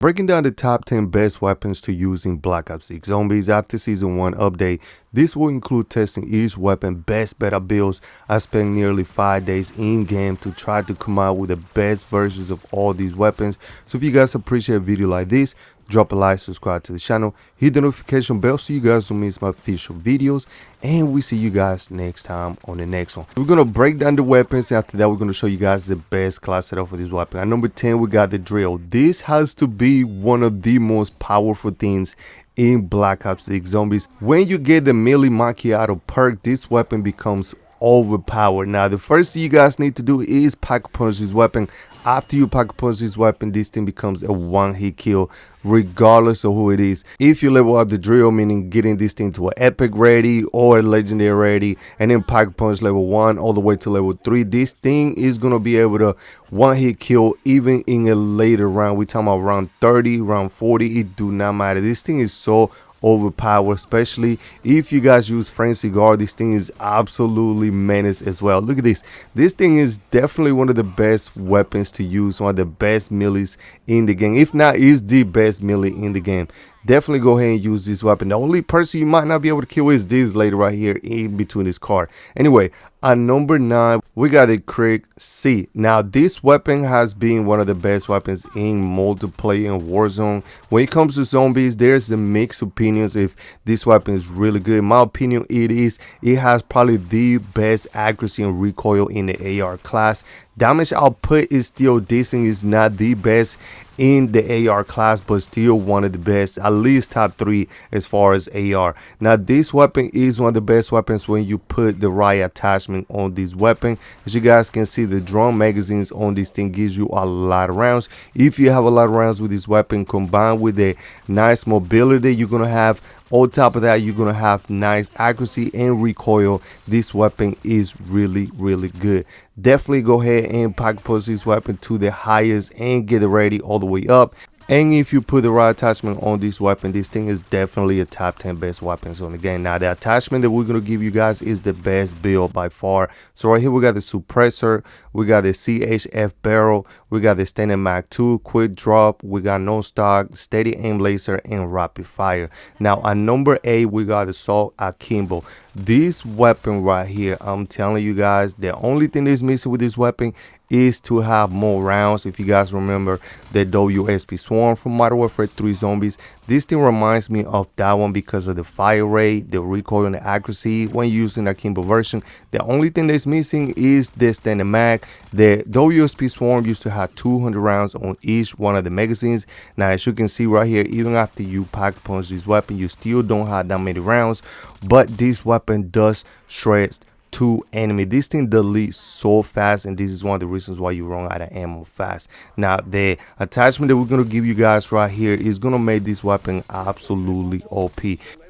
Breaking down the top 10 best weapons to use in Black Ops 6 Zombies after Season 1 update. This will include testing each weapon best beta builds. I spent nearly 5 days in game to try to come out with the best versions of all these weapons. So if you guys appreciate a video like this, drop a like, subscribe to the channel, hit the notification bell so you guys don't miss my official videos, and we see you guys next time on the next one. We're gonna break down the weapons. After that, we're gonna show you guys the best class setup for this weapon. At number 10, we got the drill. This has to be one of the most powerful things in Black Ops 6 Zombies. When you get the melee macchiato perk, this weapon becomes overpowered. Now the first thing you guys need to do is pack punch this weapon. After you pack punch this weapon, this thing becomes a one-hit kill regardless of who it is. If you level up the drill, meaning getting this thing to an epic ready or a legendary ready, and then pack punch level 1 all the way to level 3, this thing is gonna be able to one-hit kill even in a later round. We talking about round 30, round 40, it do not matter. This thing is so overpowered, especially if you guys use frenzy guard. This thing is absolutely menace as well. Look at this thing is definitely one of the best weapons to use, one of the best melees in the game, if not is the best melee in the game. Definitely go ahead and use this weapon. The only person you might not be able to kill is this lady right here in between this card. Anyway, at number 9, we got the Krig C. Now this weapon has been one of the best weapons in multiplayer and Warzone. When it comes to zombies, there's a mixed opinions if this weapon is really good. In my opinion, it is. It has probably the best accuracy and recoil in the AR class. Damage output is still decent. It's not the best in the AR class, but still one of the best, at least top 3 as far as AR. Now this weapon is one of the best weapons when you put the right attachment on this weapon. As you guys can see, the drum magazines on this thing gives you a lot of rounds. If you have a lot of rounds with this weapon combined with a nice mobility, you're gonna have, on top of that, you're gonna have nice accuracy and recoil. This weapon is really good. Definitely go ahead and pack punch this weapon to the highest and get it ready all the way up. And if you put the right attachment on this weapon, this thing is definitely a top 10 best weapons on the game. Now the attachment that we're going to give you guys is the best build by far. So right here we got the suppressor, we got the CHF barrel, we got the standard mag 2 quick drop, we got no stock, steady aim laser, and rapid fire. Now at number 8, we got the assault Akimbo. This weapon right here, I'm telling you guys, the only thing that's missing with this weapon is to have more rounds. If you guys remember the WSP Swarm from Modern Warfare 3 Zombies, this thing reminds me of that one because of the fire rate, the recoil, and the accuracy when using the Akimbo version. The only thing that's missing is the standard mag. The WSP Swarm used to have 200 rounds on each one of the magazines. Now as you can see right here, even after you pack punch this weapon, you still don't have that many rounds, but this weapon does shred to enemy. This thing deletes so fast, and this is one of the reasons why you run out of ammo fast. Now the attachment that we're going to give you guys right here is going to make this weapon absolutely OP.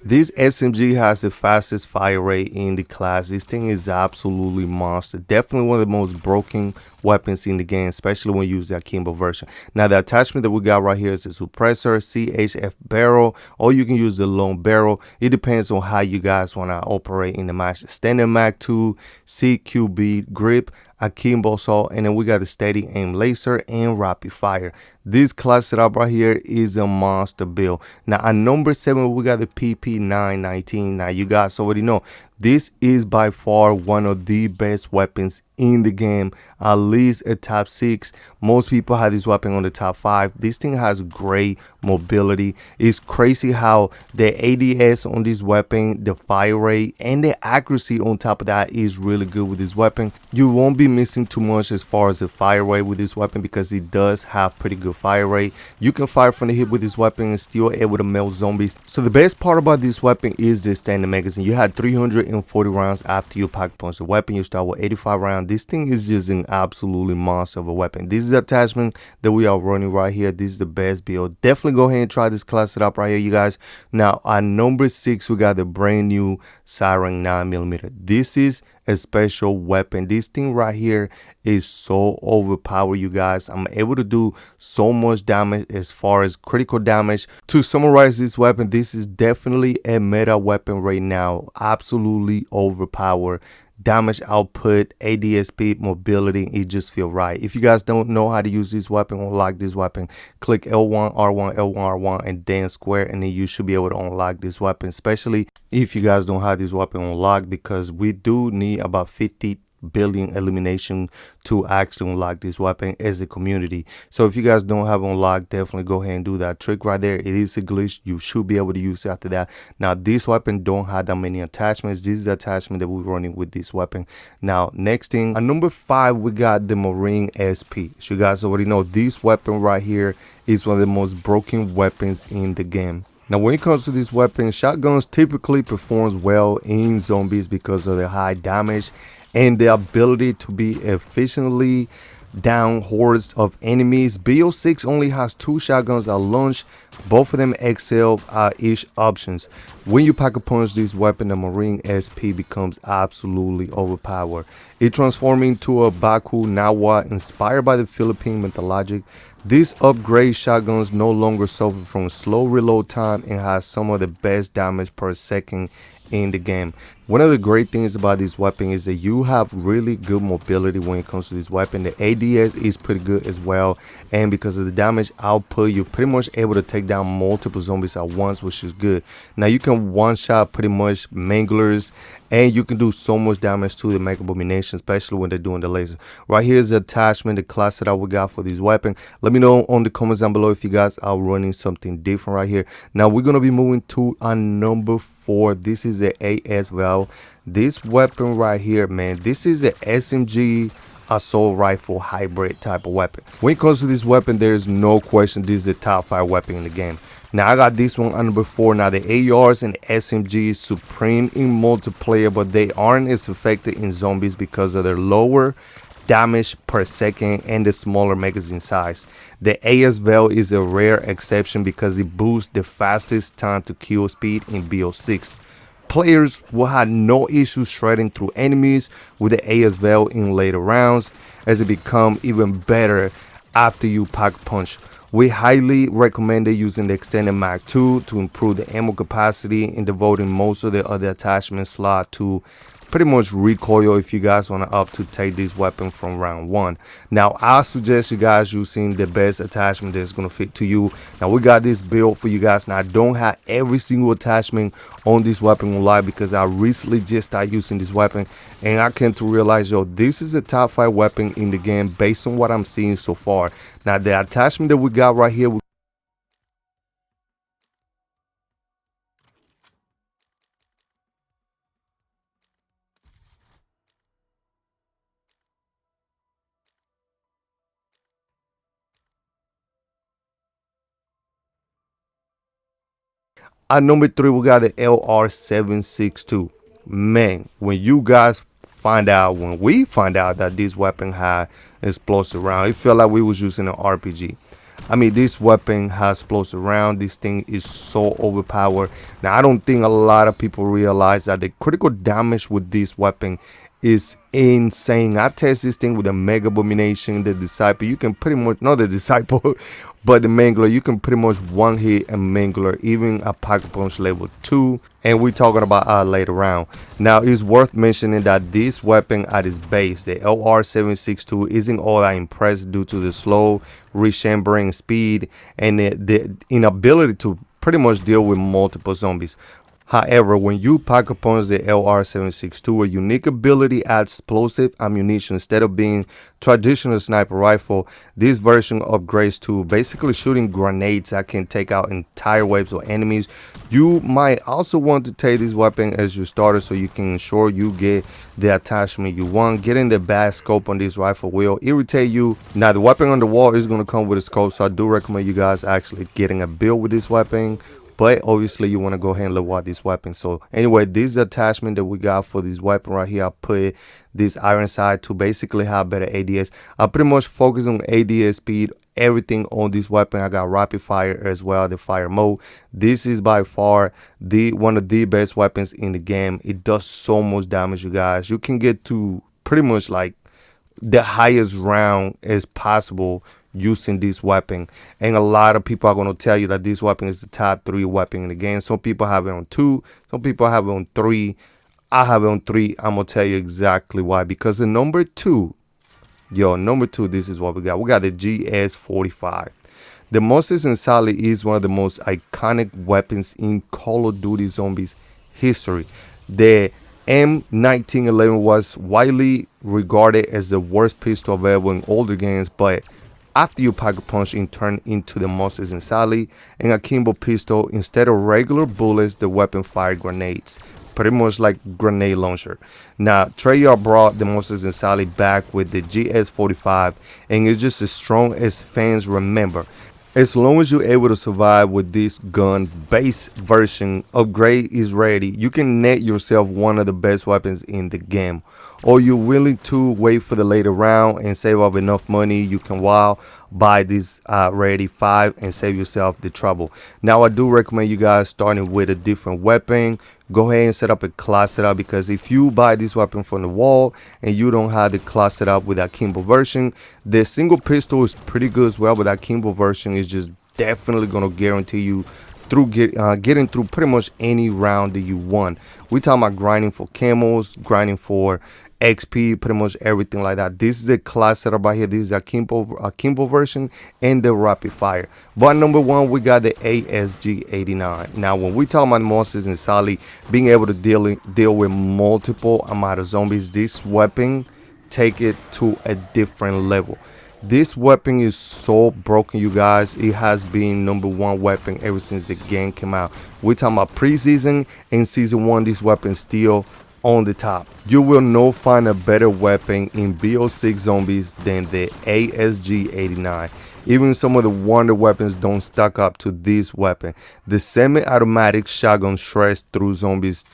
This SMG has the fastest fire rate in the class. This thing is absolutely monster. Definitely one of the most broken weapons in the game, especially when you use the Akimbo version. Now the attachment that we got right here is the suppressor, CHF barrel, or you can use the lone barrel. It depends on how you guys want to operate in the match. Standard mag 2, CQB grip, Akimbo assault, and then we got the steady aim laser and rapid fire. This class setup right here is a monster build. Now at number 7, we got the PP919. Now you guys already know this is by far one of the best weapons in the game, at least a top 6. Most people have this weapon on the top 5. This thing has great mobility. It's crazy how the ADS on this weapon, the fire rate, and the accuracy on top of that is really good with this weapon. You won't be missing too much as far as the fire rate with this weapon because it does have pretty good fire rate. You can fire from the hip with this weapon and still able to melt zombies. So the best part about this weapon is the standard magazine. You had 340 rounds after you pack punch the weapon. You start with 85 rounds. This thing is just an absolutely monster of a weapon. This is the attachment that we are running right here. This is the best build. Definitely go ahead and try this class setup right here, you guys. Now at number 6, we got the brand new Sirin 9mm. This is a special weapon. This thing right here is so overpowered, you guys. I'm able to do so much damage as far as critical damage. To summarize this weapon, this is definitely a meta weapon right now. Absolutely overpowered. damage output, ADS speed, mobility, it just feel right. If you guys don't know how to use this weapon, unlock this weapon, click L1 R1 L1 R1 and then square, and then you should be able to unlock this weapon, especially if you guys don't have this weapon unlocked, because we do need about 50 billion elimination to actually unlock this weapon as a community. So if you guys don't have unlocked, definitely go ahead and do that trick right there. It is a glitch. You should be able to use it after that. Now this weapon don't have that many attachments. This is the attachment that we're running with this weapon. Now next thing, at number 5, we got the Marine SP. As you guys already know, this weapon right here is one of the most broken weapons in the game. Now when it comes to this weapon, shotguns typically performs well in zombies because of their high damage and the ability to be efficiently down hordes of enemies. BO6 only has 2 shotguns at launch. Both of them excel at each options. When you pack a punch this weapon, the Marine SP becomes absolutely overpowered. It transforms into a Baku Nawa inspired by the Philippine mythology. These upgrade shotguns no longer suffer from slow reload time and has some of the best damage per second in the game. One of the great things about this weapon is that you have really good mobility when it comes to this weapon. The ADS is pretty good as well, and because of the damage output, you're pretty much able to take down multiple zombies at once, which is good. Now you can one shot pretty much manglers, and you can do so much damage to the mega abomination, especially when they're doing the laser. Right here is the attachment, the class that we got for this weapon. Let me know on the comments down below if you guys are running something different right here. Now we're gonna be moving to our number 4. This is the AS valve. This weapon right here, man, this is the SMG assault rifle hybrid type of weapon. When it comes to this weapon, there is no question this is the top 5 weapon in the game. Now I got this one on number 4. Now the ARs and SMG is supreme in multiplayer, but they aren't as effective in zombies because of their lower damage per second and the smaller magazine size. The AS Veil is a rare exception because it boosts the fastest time to kill speed in BO6. Players will have no issue shredding through enemies with the AS Veil in later rounds, as it becomes even better after you pack punch. We highly recommend using the extended mag 2 to improve the ammo capacity and devoting most of the other attachment slot to pretty much recoil if you guys want to up to take this weapon from round 1. Now I suggest you guys using the best attachment that's going to fit to you. Now we got this build for you guys. Now I don't have every single attachment on this weapon online because I recently just started using this weapon, and I came to realize, yo, this is a top 5 weapon in the game based on what I'm seeing so far. Now the attachment that we got right here, at number 3, we got the LR762. Man, when you guys find out, when we find out that this weapon had explosive round, it felt like we was using an RPG. I mean, this weapon has explosive round. This thing is so overpowered. Now, I don't think a lot of people realize that the critical damage with this weapon is insane. I test this thing with the Mega Abomination, the Disciple. You can pretty much, not the Disciple, but the Mangler, you can pretty much one hit a Mangler, even a Pocket Punch level 2, and we're talking about later round. Now it's worth mentioning that this weapon at its base, the LR762, isn't all that impressive due to the slow rechambering speed and the inability to pretty much deal with multiple zombies. However, when you pack upon the LR762, a unique ability adds explosive ammunition. Instead of being traditional sniper rifle, this version upgrades to basically shooting grenades that can take out entire waves of enemies. You might also want to take this weapon as your starter so you can ensure you get the attachment you want. Getting the bad scope on this rifle will irritate you. Now the weapon on the wall is going to come with a scope, so I do recommend you guys actually getting a build with this weapon. But obviously you want to go ahead and look at this weapon. So anyway, this is the attachment that we got for this weapon right here. I put this iron sight to basically have better ADS. I pretty much focus on ADS speed, everything on this weapon. I got rapid fire as well, the fire mode. This is by far one of the best weapons in the game. It does so much damage, you guys. You can get to pretty much like the highest round as possible using this weapon, and a lot of people are going to tell you that this weapon is the top 3 weapon in the game. Some people have it on 2, some people have it on 3. I have it on 3. I'm gonna tell you exactly why. Because the number 2, number 2, this is what we got. We got the GS45. The Moses and Sally is one of the most iconic weapons in Call of Duty Zombies history. The M1911 was widely regarded as the worst pistol available in older games, but after you pack a punch, it turned into the Moses and Sally and Akimbo pistol. Instead of regular bullets, the weapon fired grenades, pretty much like grenade launcher. Now, Treyarch brought the Moses and Sally back with the GS45, and it's just as strong as fans remember. As long as you're able to survive with this gun, base version upgrade is ready. You can net yourself one of the best weapons in the game. Or you're willing to wait for the later round and save up enough money, you can buy this ready 5 and save yourself the trouble. Now, I do recommend you guys starting with a different weapon. Go ahead and set up a class setup, because if you buy this weapon from the wall and you don't have the class set up with that Akimbo version, the single pistol is pretty good as well, but that Akimbo version is just definitely going to guarantee you through getting through pretty much any round that you want. We're talking about grinding for camos, grinding for XP, pretty much everything like that. This is the class setup right here. This is the Akimbo version and the rapid fire. But number 1, we got the ASG89. Now, when we talk about Moses and Sally being able to deal with multiple amount of zombies, this weapon take it to a different level. This weapon is so broken, you guys. It has been number 1 weapon ever since the game came out. We're talking about preseason and season 1. This weapon still on the top. You will not find a better weapon in BO6 zombies than the ASG89. Even some of the wonder weapons don't stack up to this weapon. The semi-automatic shotgun shreds through zombies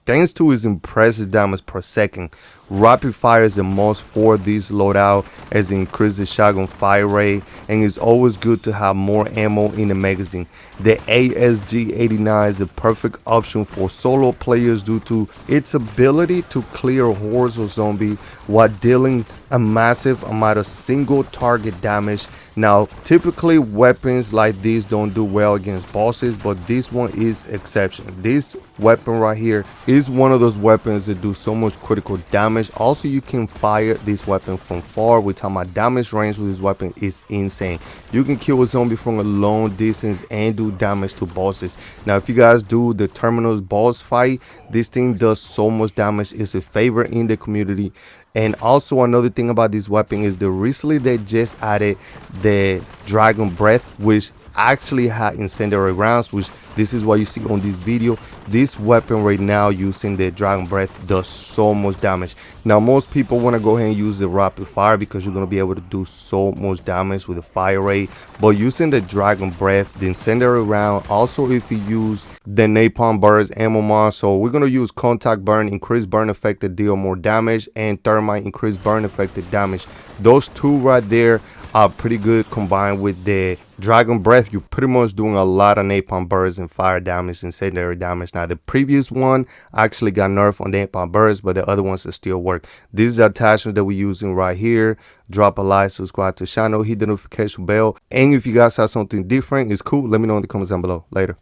thanks to its impressive damage per second. Rapid fire is the most for this loadout, as it increases the shotgun fire rate, and it's always good to have more ammo in the magazine. The ASG89 is the perfect option for solo players due to its ability to clear hordes of zombies while dealing a massive amount of single target damage. Now, typically weapons like this don't do well against bosses, but this one is exception. This weapon right here is one of those weapons that do so much critical damage. Also, you can fire this weapon from far. We're talking about damage range with this weapon is insane. You can kill a zombie from a long distance and do damage to bosses. Now, if you guys do the terminals boss fight, this thing does so much damage. It's a favorite in the community. And also, another thing about this weapon is that recently they just added the Dragon Breath, which actually had incendiary rounds, which this is what you see on this video. This weapon right now using the Dragon Breath does so much damage. Now, most people want to go ahead and use the rapid fire because you're going to be able to do so much damage with the fire rate. But using the Dragon Breath, the incendiary round, also if you use the napalm burst ammo mod, so we're going to use contact burn, increased burn effect to deal more damage, and thermite, increased burn effect to damage. Those two right there are pretty good combined with the Dragon Breath. You're pretty much doing a lot of napalm bursts and fire damage and secondary damage. Now, the previous one actually got nerfed on the napalm bursts, but the other ones that still work. This is the attachment that we're using right here. Drop a like, subscribe to the channel, hit the notification bell, and if you guys have something different, it's cool, let me know in the comments down below. Later.